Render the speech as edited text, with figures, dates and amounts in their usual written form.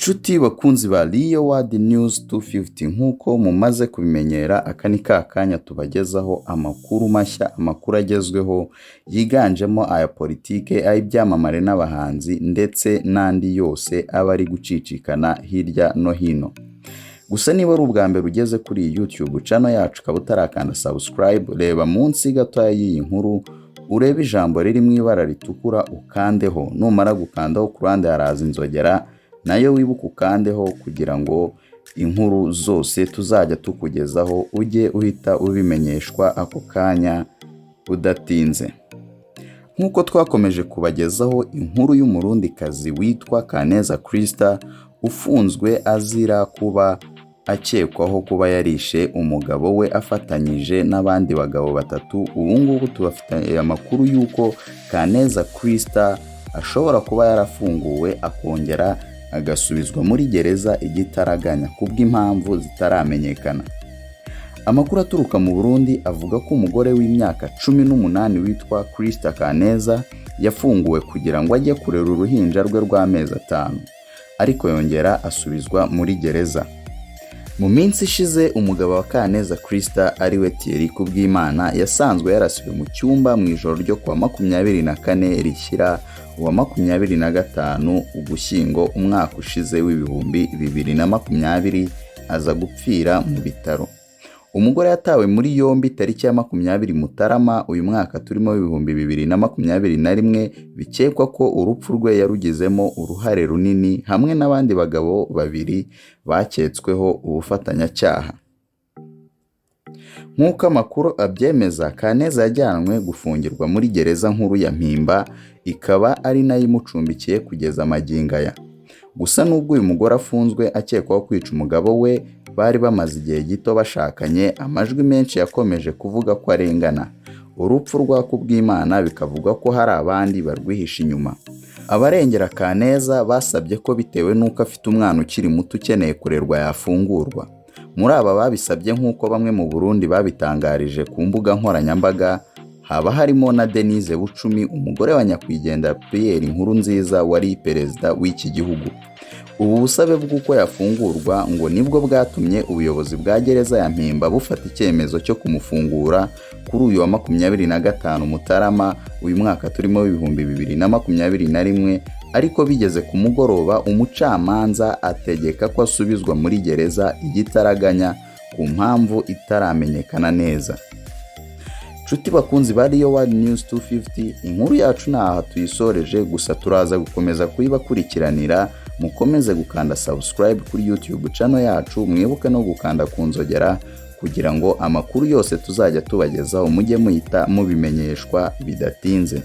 Nshuti bakunzi ba Niyo News 250 nkuko mumaze kubimenyera, aka ni kakanya tubagezaho amakuru mashya, amakuru agezweho yiganjemo aya politike, ay'ibyamamare n'abahanzi ndetse n'andi yose aba ari gucicikana hirya no hino. Gusa niba ari ubwa mbere ugeze kuri YouTube channel yacu ukaba utarakanda subscribe, reba munsi gato y'iyi nkuru urebe ijambo riri mu ibara ritukura ukandeho, numara gukandaho ku ruhande haraza inzogera nayo wibuka ukandeho kugira ngo inkuru zose tuzajya tukugezaho ujye uhita ubimenyeshwa ako kanya udatinze. Nkuko twakomeje kubagezaho inkuru y'umurundikazi witwa Kaneza Christa ufunzwe azira kuba akekwaho kuba yarishe umugabo we afatanyije n'abandi bagabo batatu. Ubu ngubu tubafite amakuru y'uko Kaneza Christa ashobora kuba yarafunguwe akongera agasubizwa muri gereza Igitaraganya kubw'impamvu zitaramenyekana. Amakuru aturuka mu Burundi avuga ko umugore w'imyaka 18 witwa Christa Kaneza yafunguwe kugira ngo ajye kurera uruhinja rwe rw'amezi 5, ariko yongera asubizwa muri gereza. Mu minsi ishize umugabo wa Kaneza Christa ariwe Thierry Kubwimana yasanzwe yarasiwe mu cyumba mu ijoro ryo kwa 24 rishyira uwa 25 Ugushyingo umwaka ushize w'ibihumbi 2020 aza gupfira mu bitaro. Umugore yatawe muri yombi tariki ya 20 Mutarama uyu mwaka turimo w'ibihumbi 2021, bikekwa ko urupfu rwe yarugizemo uruhare runini hamwe n'abandi bagabo babiri baketsweho ubufatanyacyaha. Nk'uko amakuru abyemeza, Kaneza yajyanwe gufungirwa muri gereza nkuru ya Mpimba, ikaba ari nayo imucumbikiye kugeza magingo aya. Gusa nubwo uyu mugore afunzwe akekwaho kwica umugabo we, bari bamaze igihe gito bashakanye, amajwi menshi yakomeje kuvuga ko arengana. Urupfu rwa Kubwimana bikavuga ko hari abandi barwihisha inyuma. Abarengera Kaneza basabye ko bitewe n'uko afite umwana ukiri muto ukeneye kurerwa yafungurwa. Muri aba babisabye nk'uko bamwe mu Burundi babitangarije ku mbuga nkoranyambaga, haba harimo na Denise Bucumi, umugore wa nyakwigendera Inkuru nziza wari perezida w'iki gihugu. Ubu busabe bw'uko yafungurwa ngo nibwo bwatumye ubuyobozi bwa gereza ya Mpimba bufata icyemezo cyo kumufungura kuri uyu wa 25 Mutarama uyu mwaka turimo w'ibihumbi 2021, ariko bigeze ku mugoroba umucamanza ategeka ko asubizwa muri gereza Igitaraganya ku mpamvu itaramenyekana neza. Nshuti bakunzi ba Niyo News 250, inkuru yacu naha tuyisoreje, gusa turaza gukomeza kuyibakurikiranira. Mukomeze gukanda subscribe kuri YouTube channel yacu, mwibuke no gukanda ku nzogera kugira ngo amakuru yose tuzajya tubagezaho mujye muhita mubimenyeshwa bidatinze.